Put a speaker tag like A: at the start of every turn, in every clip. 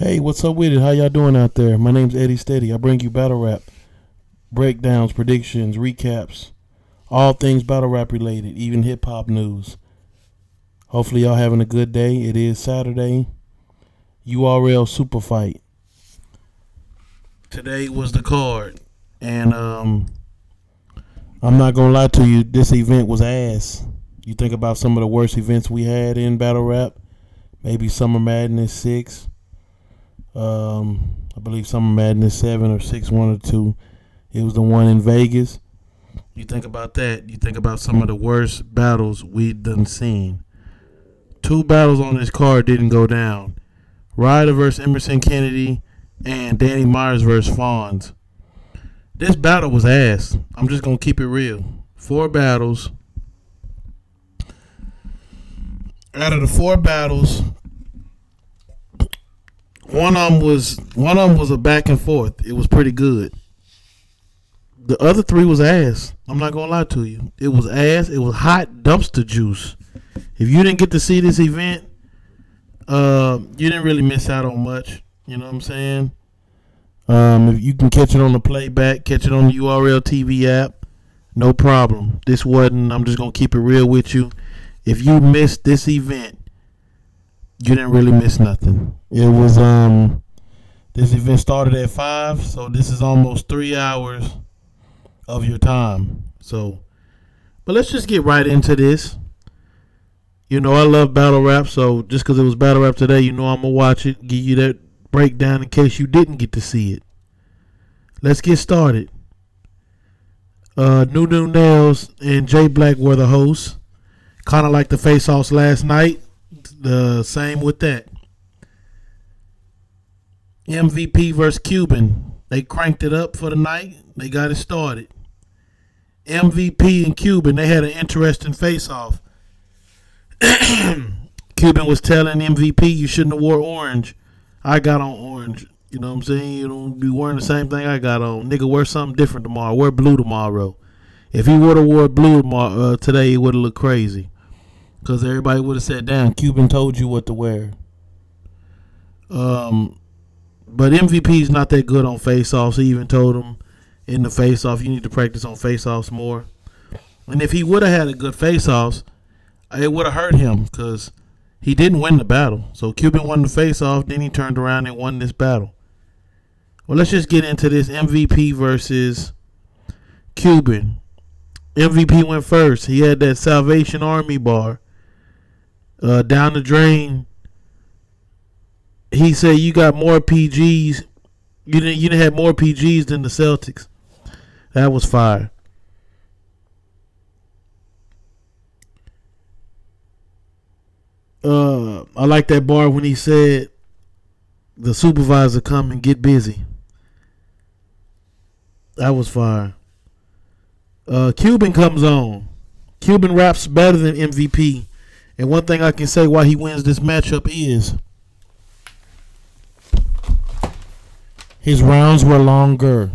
A: Hey, what's up with it? How y'all doing out there? My name's Eddie Steady. I bring you battle rap, breakdowns, predictions, recaps, all things battle rap related, even hip hop news. Hopefully y'all having a good day. It is Saturday. URL Superfight. Today was the card. And I'm not gonna lie to you, this event was ass. You think about some of the worst events we had in battle rap. Maybe Summer Madness 6. I believe Summer Madness 7 or 6, 1 or 2. It was the one in Vegas. You think about that. You think about some of the worst battles we done seen. 2 battles on this card didn't go down. Ryder versus Emerson Kennedy and Danny Myers versus Fonz. This battle was ass. I'm just going to keep it real. 4 battles. Out of the 4 battles, one of them was a back and forth. It was pretty good. The other 3 was ass. I'm not gonna lie to you. It was ass. It was hot dumpster juice. If you didn't get to see this event, you didn't really miss out on much. You know what I'm saying? If you can catch it on the playback, catch it on the URL TV app, no problem. This wasn't. I'm just gonna keep it real with you. If you missed this event, you didn't really miss nothing. It was this event started at 5, so this is almost 3 hours of your time. So, but let's just get right into this. You know, I love battle rap, so just because it was battle rap today, you know I'm gonna watch it, give you that breakdown in case you didn't get to see it. Let's get started. New Nails and Jay Black were the hosts, kind of like the face-offs last night. The same with that. MVP versus Cuban. They cranked it up for the night. They got it started. MVP and Cuban, they had an interesting face-off. Cuban was telling MVP, you shouldn't have wore orange. I got on orange. You know what I'm saying? You don't be wearing the same thing I got on. Nigga, wear something different tomorrow. Wear blue tomorrow. If he would have wore blue today, it would have looked crazy. Because everybody would have sat down. Cuban told you what to wear. But MVP's not that good on face-offs. He even told him in the face-off, you need to practice on face-offs more. And if he would have had a good face-offs, it would have hurt him because he didn't win the battle. So Cuban won the face-off, then he turned around and won this battle. Well, let's just get into this MVP versus Cuban. MVP went first. He had that Salvation Army bar. Down the drain, he said you got more PGs. You didn't have more PGs than the Celtics. That was fire. I like that bar when he said the supervisor come and get busy. That was fire. Cuban comes on. Cuban raps better than MVP. And one thing I can say why he wins this matchup is his rounds were longer.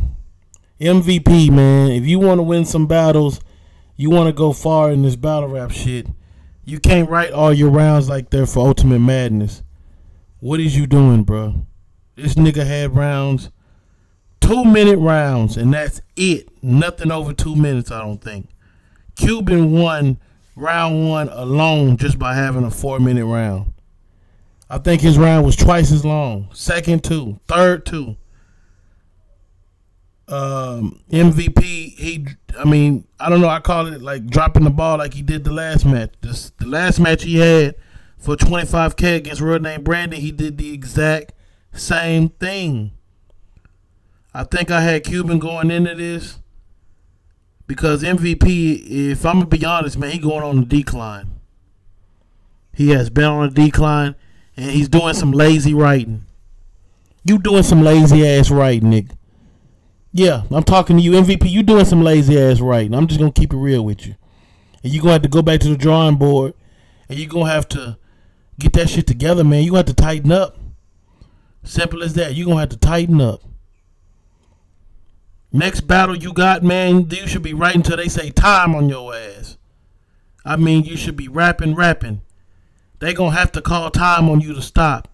A: MVP, man, if you want to win some battles, you want to go far in this battle rap shit, you can't write all your rounds like they're for Ultimate Madness. What is you doing, bro? This nigga had rounds, 2-minute rounds, and that's it. Nothing over 2 minutes, I don't think. Cuban won round 1 alone just by having a 4-minute round. I think his round was twice as long. Second 2, third 2. MVP, I don't know, I call it like dropping the ball like he did the last match. The last match he had for 25K against Real Name Brandon, he did the exact same thing. I think I had Cuban going into this. Because MVP, if I'm going to be honest, man, he going on a decline. He has been on a decline, and he's doing some lazy writing. You doing some lazy-ass writing, nigga. Yeah, I'm talking to you, MVP. You doing some lazy-ass writing. I'm just going to keep it real with you. And you're going to have to go back to the drawing board, and you're going to have to get that shit together, man. You're going to have to tighten up. Simple as that. You're going to have to tighten up. Next battle you got, man, you should be writing till they say time on your ass. You should be rapping. They gonna have to call time on you to stop.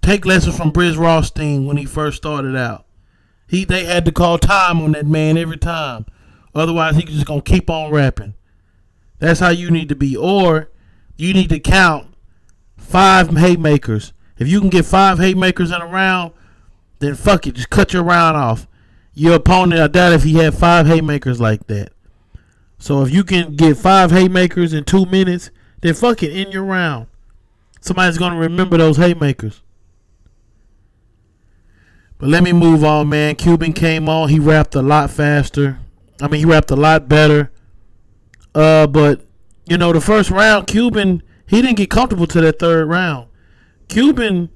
A: Take lessons from Briz Rothstein when he first started out. They had to call time on that man every time. Otherwise, he just going to keep on rapping. That's how you need to be. Or you need to count 5 haymakers. If you can get 5 haymakers in a round, then fuck it. Just cut your round off. Your opponent, I doubt if he had 5 haymakers like that. So if you can get 5 haymakers in 2 minutes, then fuck it, in your round. Somebody's going to remember those haymakers. But let me move on, man. Cuban came on. He rapped a lot faster. He rapped a lot better. But, the first round, Cuban, he didn't get comfortable to that third round. Cuban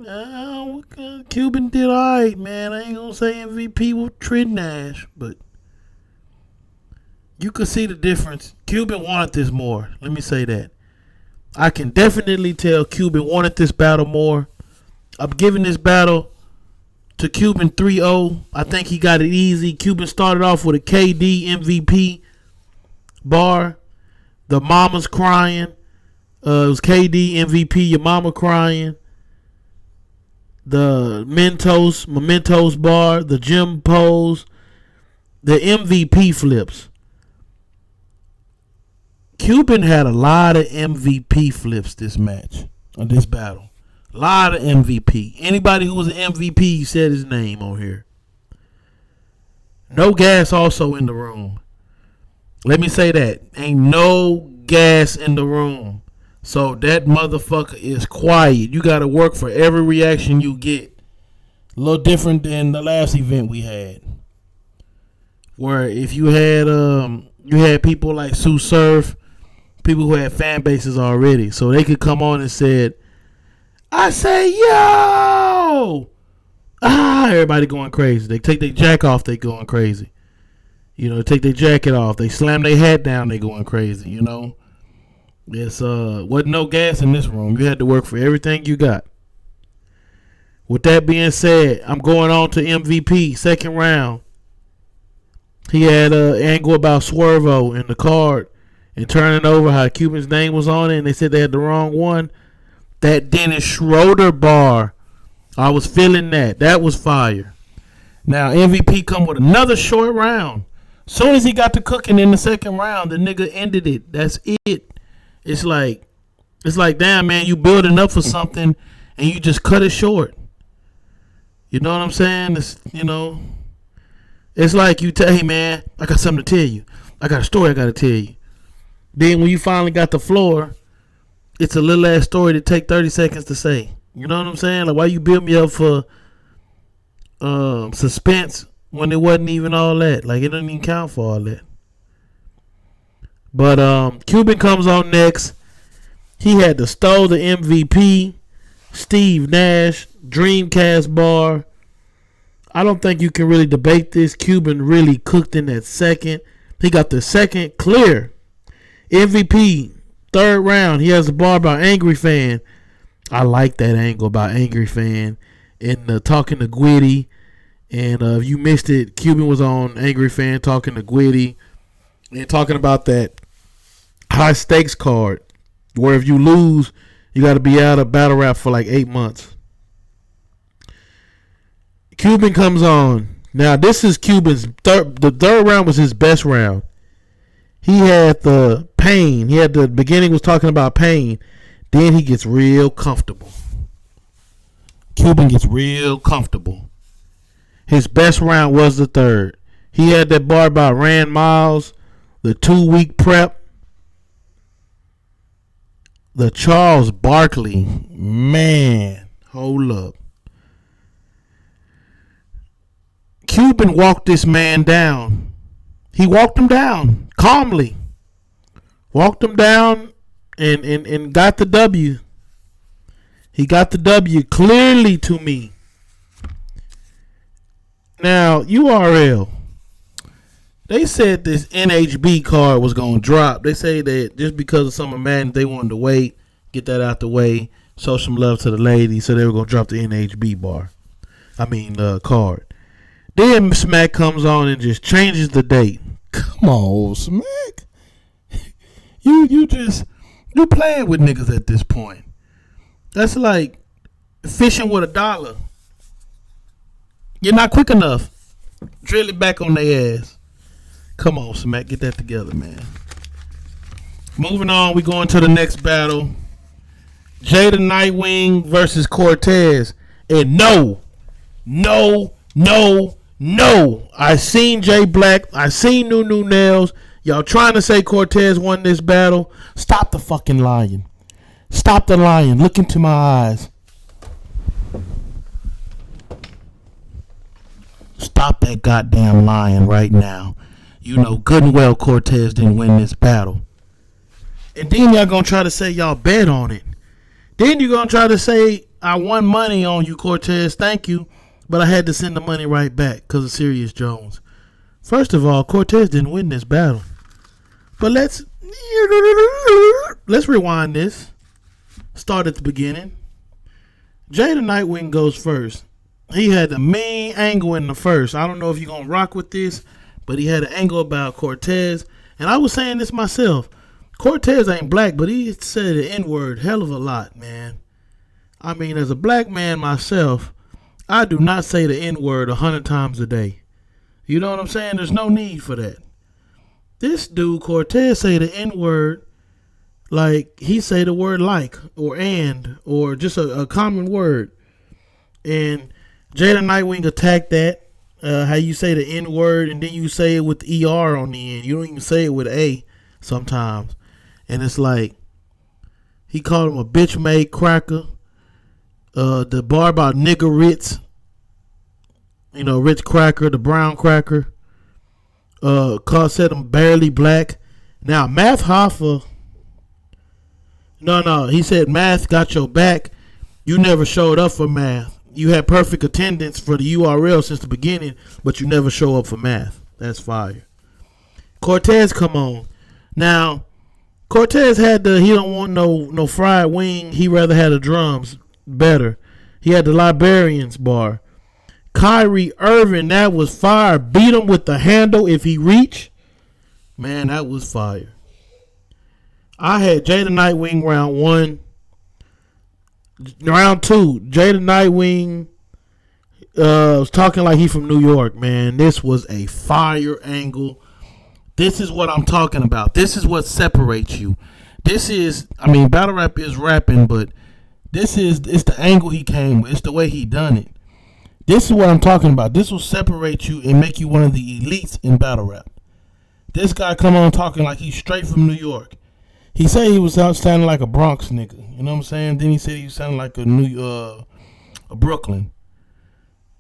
A: did all right, man. I ain't going to say MVP with Trent Nash, but you could see the difference. Cuban wanted this more. Let me say that. I can definitely tell Cuban wanted this battle more. I'm giving this battle to Cuban 3-0. I think he got it easy. Cuban started off with a KD MVP bar. The mama's crying. It was KD MVP, your mama crying. The Mementos bar, the gym pose, the MVP flips. Cuban had a lot of MVP flips this battle. A lot of MVP. Anybody who was an MVP said his name on here. No gas also in the room. Let me say that. Ain't no gas in the room. So that motherfucker is quiet. You got to work for every reaction you get. A little different than the last event we had. Where if you had people like Sue Surf, people who had fan bases already. So they could come on and said, I say, yo! Everybody going crazy. They take their jack off, they going crazy. Take their jacket off. They slam their hat down, they going crazy, It's wasn't no gas in this room. You had to work for everything you got. With that being said, I'm going on to MVP, second round. He had an angle about Swervo in the card and turning over how Cuban's name was on it, and they said they had the wrong one. That Dennis Schroeder bar, I was feeling that. That was fire. Now, MVP come with another short round. Soon as he got to cooking in the second round, the nigga ended it. That's it. It's like, damn, man, you building up for something and you just cut it short. You know what I'm saying? It's like you tell, hey, man, I got something to tell you. I got a story I got to tell you. Then when you finally got the floor, it's a little ass story to take 30 seconds to say. You know what I'm saying? Like, why you build me up for suspense when it wasn't even all that? Like, it doesn't even count for all that. But Cuban comes on next. He had to stole the MVP, Steve Nash, Dreamcast bar. I don't think you can really debate this. Cuban really cooked in that second. He got the second clear. MVP, third round. He has a bar about Angry Fan. I like that angle about Angry Fan. And talking to Gwitty. And if you missed it, Cuban was on Angry Fan talking to Gwitty. And talking about that high stakes card. Where if you lose, you got to be out of battle rap for like 8 months. Cuban comes on. Now, this is Cuban's third. The third round was his best round. He had the pain. He had the beginning was talking about pain. Then he gets real comfortable. Cuban gets real comfortable. His best round was the third. He had that bar about Rand Miles, the 2-week prep. The Charles Barkley. Man, hold up. Cuban walked this man down. He walked him down calmly. Walked him down and got the W. He got the W clearly to me. Now, URL. They said this NHB card was going to drop. They say that just because of some Madden, they wanted to wait, get that out the way, show some love to the ladies, so they were going to drop the NHB card. Then Smack comes on and just changes the date. Come on, Smack. You playing with niggas at this point. That's like fishing with $1. You're not quick enough. Drill it back on their ass. Come on, Smack. Get that together, man. Moving on, we going to the next battle. Jada Nightwing versus Cortez. And no. I seen Jay Black. I seen New Nails. Y'all trying to say Cortez won this battle. Stop the fucking lying. Stop the lying. Look into my eyes. Stop that goddamn lying right now. You know good and well Cortez didn't win this battle. And then y'all gonna try to say y'all bet on it. Then you gonna try to say I won money on you, Cortez. Thank you. But I had to send the money right back because of Sirius Jones. First of all, Cortez didn't win this battle. But let's rewind this. Start at the beginning. Jada Nightwing goes first. He had the main angle in the first. I don't know if you're going to rock with this, but he had an angle about Cortez. And I was saying this myself. Cortez ain't black, but he said the N-word hell of a lot, man. I mean, as a black man myself, I do not say the N-word 100 times a day. You know what I'm saying? There's no need for that. This dude, Cortez, say the N-word like he say the word like or and or just a common word. And Jada Nightwing attacked that. How you say the N-word and then you say it with ER on the end. You don't even say it with A sometimes. And it's like he called him a bitch made cracker. The bar about nigger Ritz. You know, Ritz cracker, the brown cracker. Said him barely black. Now, Math Hoffa. No. He said Math got your back. You never showed up for Math. You had perfect attendance for the URL since the beginning, but you never show up for Math. That's fire. Cortez come on. Now, Cortez had he don't want no fried wing. He rather had the drums better. He had the Librarians bar. Kyrie Irving, that was fire. Beat him with the handle if he reach. Man, that was fire. I had Jada Nightwing round 1. Round 2, Jada Nightwing was talking like he from New York, man. This was a fire angle. This is what I'm talking about. This is what separates you. This is, I mean, battle rap is rapping, but it's the angle he came with. It's the way he done it. This is what I'm talking about. This will separate you and make you one of the elites in battle rap. This guy come on talking like he's straight from New York. He said he was out sounding like a Bronx nigga. You know what I'm saying? Then he said he sounded like a Brooklyn.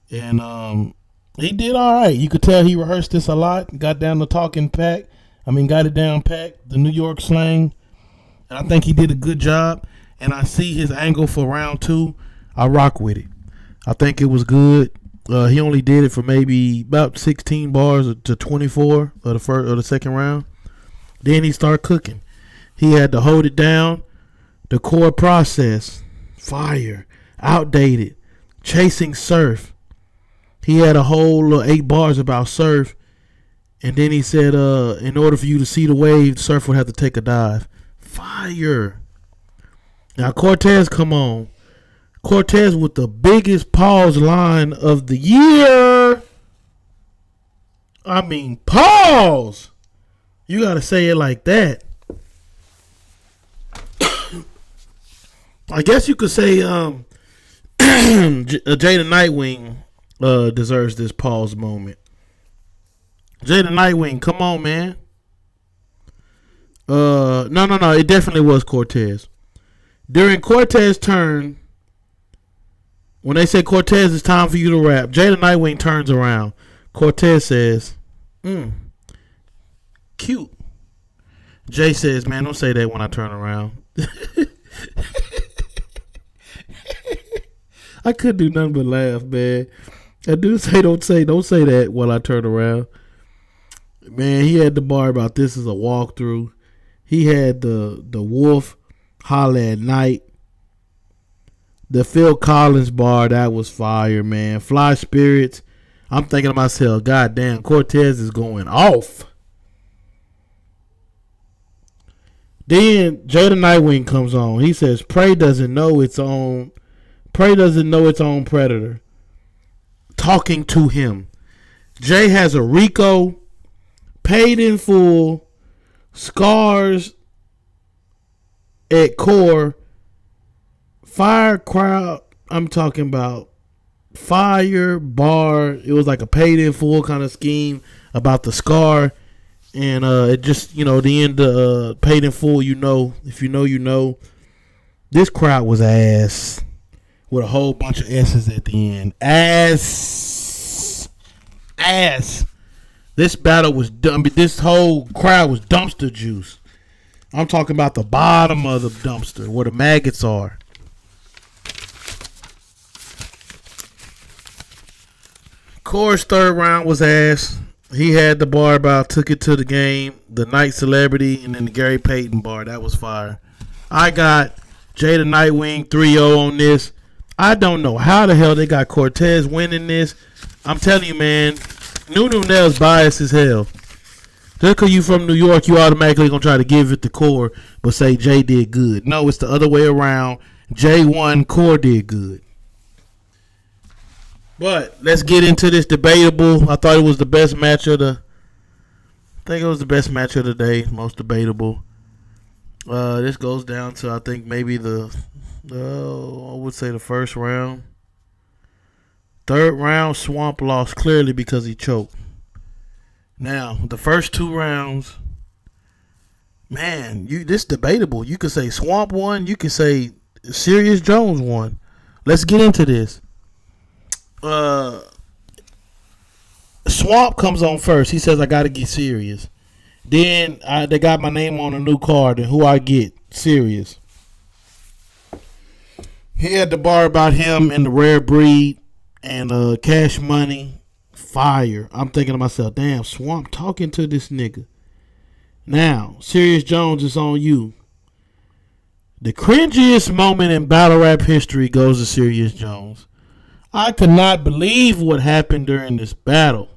A: And he did all right. You could tell he rehearsed this a lot. Got down the talking pack. Got it down packed. The New York slang. And I think he did a good job. And I see his angle for round 2. I rock with it. I think it was good. He only did it for maybe about 16 bars to 24 of the first or the second round. Then he started cooking. He had to hold it down. The core process, fire, outdated, chasing surf. He had a whole 8 bars about surf. And then he said, in order for you to see the wave, surf would have to take a dive. Fire. Now Cortez, come on. Cortez with the biggest pause line of the year. I mean, pause. You got to say it like that. I guess you could say Jada Nightwing deserves this pause moment. Jada Nightwing, come on, man. No. It definitely was Cortez. During Cortez's turn, when they say Cortez, it's time for you to rap, Jada Nightwing turns around. Cortez says, cute. Jay says, man, don't say that when I turn around. I couldn't do nothing but laugh, man. I do say don't say that while I turn around. Man, he had the bar about this is a walkthrough. He had the Wolf Holla at Night. The Phil Collins bar, that was fire, man. Fly Spirits. I'm thinking to myself, God damn, Cortez is going off. Then Jada Nightwing comes on. He says, Prey doesn't know its own Prey doesn't know its own predator. Talking to him. Jay has a Rico, paid in full, scars at core, fire crowd. I'm talking about fire bar. It was like a paid in full kind of scheme about the scar. And it just, the end of paid in full, if you know, you know. This crowd was ass with a whole bunch of S's at the end. Ass. This battle was dumb. This whole crowd was dumpster juice. I'm talking about the bottom of the dumpster where the maggots are. Core's third round was ass. He had the bar about took it to the game, the Night Celebrity, and then the Gary Payton bar. That was fire. I got Jay the Nightwing 3-0 on this. I don't know how the hell they got Cortez winning this. I'm telling you, man, Nunu Nell's biased as hell. Just because you from New York, you automatically going to try to give it to Core, but say Jay did good. No, it's the other way around. Jay won, Core did good. But let's get into this debatable. I thought it was the best match of the. I think it was the best match of the day, most debatable. This goes down to I think maybe I would say the first round. Third round, Swamp lost clearly because he choked. Now the first two rounds, man, this debatable. You could say Swamp won. You could say Sirius Jones won. Let's get into this. Swamp comes on first. He says, I got to get Sirius. Then they got my name on a new card, and who I get? Sirius. He had the bar about him and the rare breed and Cash Money. Fire. I'm thinking to myself, damn, Swamp talking to this nigga. Now, Sirius Jones is on you. The cringiest moment in battle rap history goes to Sirius Jones. I could not believe what happened during this battle.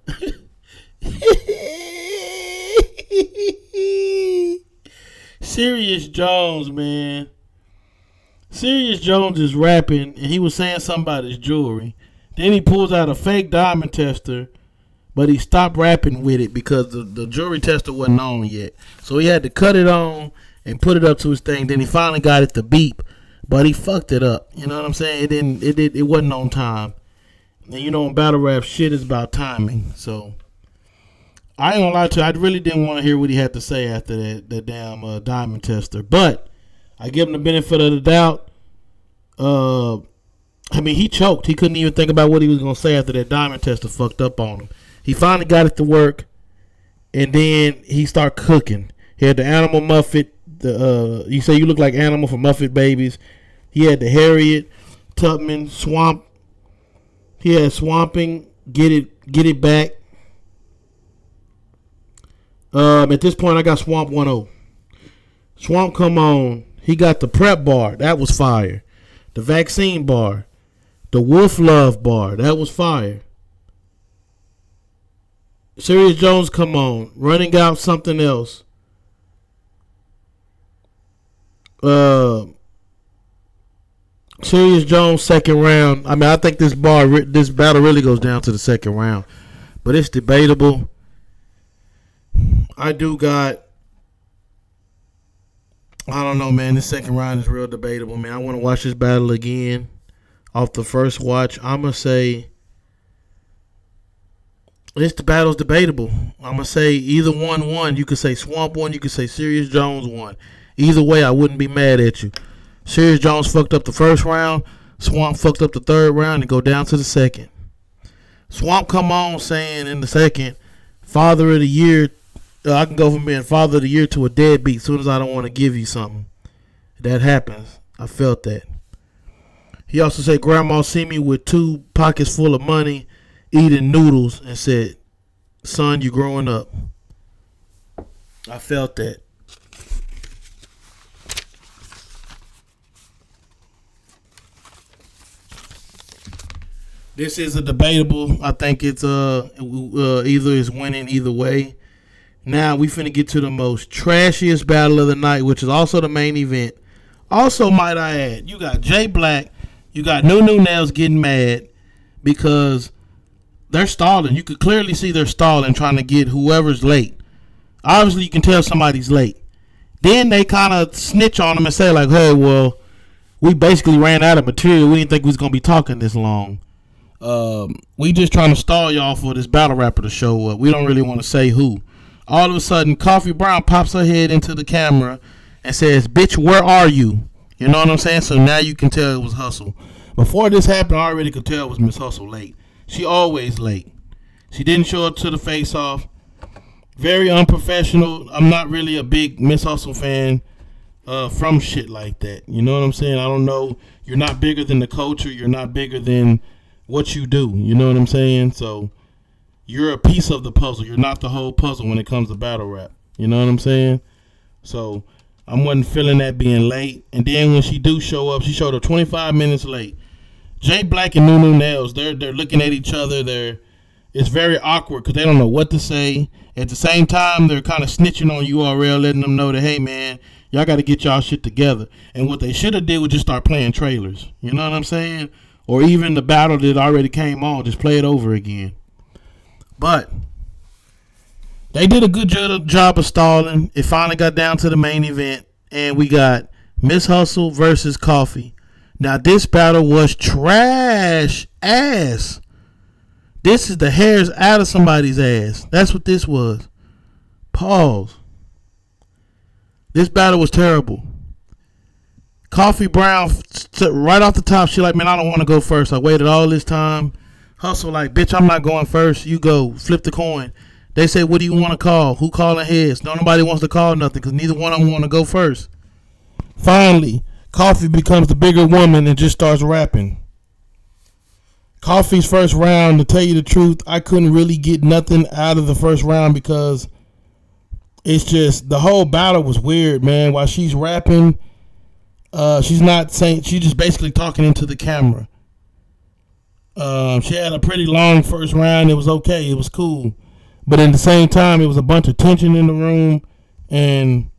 A: Sirius Jones, man. Sirius Jones is rapping, and he was saying something about his jewelry. Then he pulls out a fake diamond tester, but he stopped rapping with it because the jewelry tester wasn't on yet. So he had to cut it on and put it up to his thing. Then he finally got it to beep. But he fucked it up. You know what I'm saying? It wasn't on time. And in battle rap, shit is about timing. So I ain't gonna lie to you, I really didn't want to hear what he had to say after that damn diamond tester. But I give him the benefit of the doubt. He choked. He couldn't even think about what he was gonna say after that diamond tester fucked up on him. He finally got it to work, and then he started cooking. He had the animal Muffet. You say you look like Animal from Muffet Babies. He had the Harriet, Tubman, Swamp. He had Swamping, Get it back. At this point, I got Swamp 1-0. Swamp come on. He got the prep bar. That was fire. The vaccine bar. The Wolf Love bar. That was fire. Sirius Jones come on. Running out something else. Sirius Jones second round. I think this battle really goes down to the second round, but it's debatable. I don't know, man. This second round is real debatable, man. I want to watch this battle again off the first watch. I'm gonna say the battle's debatable. I'm gonna say either one won. You could say Swamp won. You could say Sirius Jones won. Either way, I wouldn't be mad at you. Sirius Jones fucked up the first round. Swamp fucked up the third round and go down to the second. Swamp come on saying in the second, Father of the Year. I can go from being Father of the Year to a deadbeat as soon as I don't want to give you something. That happens. I felt that. He also said, Grandma see me with 2 pockets full of money eating noodles and said, son, you growing up. I felt that. This is a debatable. I think it's either is winning either way. Now we finna get to the most trashiest battle of the night, which is also the main event. Also, might I add, you got Jay Black You got Nunu Nails getting mad because they're stalling. You could clearly see they're stalling, trying to get whoever's late. Obviously, you can tell somebody's late. Then they kind of snitch on them and say, like, hey, well, we basically ran out of material. We didn't think we was going to be talking this long. We just trying to stall y'all for this battle rapper to show up. We don't really want to say who. All of a sudden, Coffee Brown pops her head into the camera and says, bitch, where are you? You know what I'm saying? So now you can tell it was Hustle. Before this happened, I already could tell it was Miss Hustle late. She always late. She didn't show up to the face-off. Very unprofessional. I'm not really a big Miss Hustle fan from shit like that. You know what I'm saying? I don't know. You're not bigger than the culture. You're not bigger than what you do. You know what I'm saying? So you're a piece of the puzzle. You're not the whole puzzle when it comes to battle rap. You know what I'm saying? So I wasn't feeling that being late. And then when she do show up, she showed up 25 minutes late. Jay Black and Nunu Nails, they're looking at each other. It's very awkward because they don't know what to say. At the same time, they're kind of snitching on URL, letting them know that, hey, man, y'all got to get y'all shit together. And what they should have did was just start playing trailers. You know what I'm saying? Or even the battle that already came on, just play it over again. But they did a good job of stalling. It finally got down to the main event, and we got Miss Hustle versus Coffee. Now, this battle was trash ass. This is the hairs out of somebody's ass. That's what this was. Pause. This battle was terrible. Coffee Brown, right off the top, she like, man, I don't want to go first. I waited all this time. Hustle like, bitch, I'm not going first. You go. Flip the coin. They say, what do you want to call? Who calling heads? Nobody wants to call nothing because neither one of them want to go first. Finally, Coffee becomes the bigger woman and just starts rapping. Coffee's first round, to tell you the truth, I couldn't really get nothing out of the first round because it's just, the whole battle was weird, man. While she's rapping, she's not saying, she's just basically talking into the camera. She had a pretty long first round. It was okay. It was cool. But at the same time, it was a bunch of tension in the room. And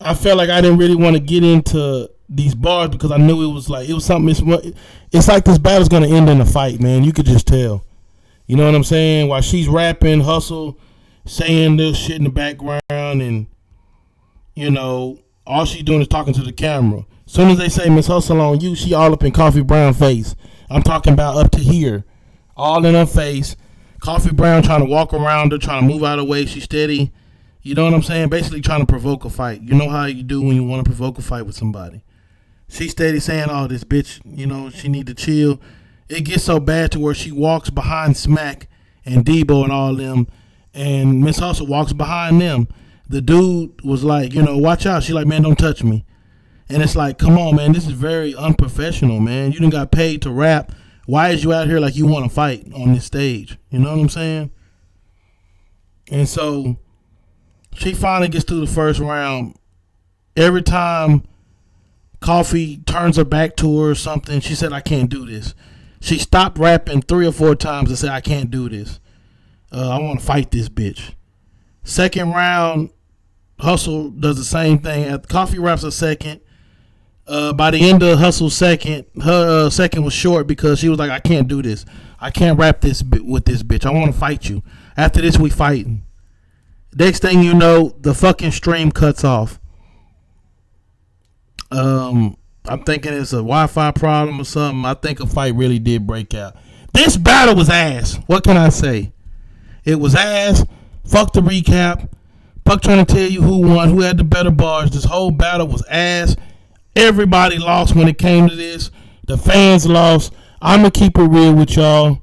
A: I felt like I didn't really want to get into these bars because I knew it was something. It's like this battle's going to end in a fight, man. You could just tell. You know what I'm saying? While she's rapping, Hustle, saying this shit in the background. And, you know, all she's doing is talking to the camera. As soon as they say Miss Hustle on you, she all up in Coffee Brown face. I'm talking about up to here. All in her face. Coffee Brown trying to walk around her, trying to move out of the way. She's steady. You know what I'm saying? Basically trying to provoke a fight. You know how you do when you want to provoke a fight with somebody. She's steady saying, oh, this bitch, you know, she need to chill. It gets so bad to where she walks behind Smack and Debo and all them. And Miss Hustle walks behind them. The dude was like, you know, watch out. She like, man, don't touch me. And it's like, come on, man. This is very unprofessional, man. You done got paid to rap. Why is you out here like you want to fight on this stage? You know what I'm saying? And so she finally gets through the first round. Every time Coffee turns her back to her or something, she said, I can't do this. She stopped rapping 3 or 4 times and said, I can't do this. I want to fight this bitch. Second round, Hustle does the same thing. Coffee raps a second. By the end of Hustle's second, her second was short because she was like, I can't do this. I can't rap this with this bitch. I want to fight you. After this, we fighting. Next thing you know, the fucking stream cuts off. I'm thinking it's a Wi-Fi problem or something. I think a fight really did break out. This battle was ass. What can I say? It was ass. Fuck the recap. Fuck trying to tell you who won, who had the better bars. This whole battle was ass. Everybody lost when it came to this. The fans lost. I'm going to keep it real with y'all.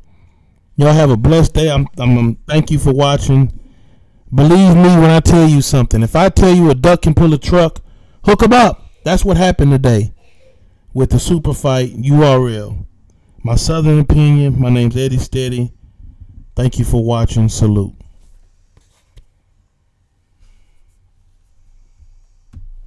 A: Y'all have a blessed day. I'm thank you for watching. Believe me when I tell you something. If I tell you a duck can pull a truck, hook 'em up. That's what happened today with the Superfight URL. My Southern opinion. My name's Eddie Steady. Thank you for watching. Salute.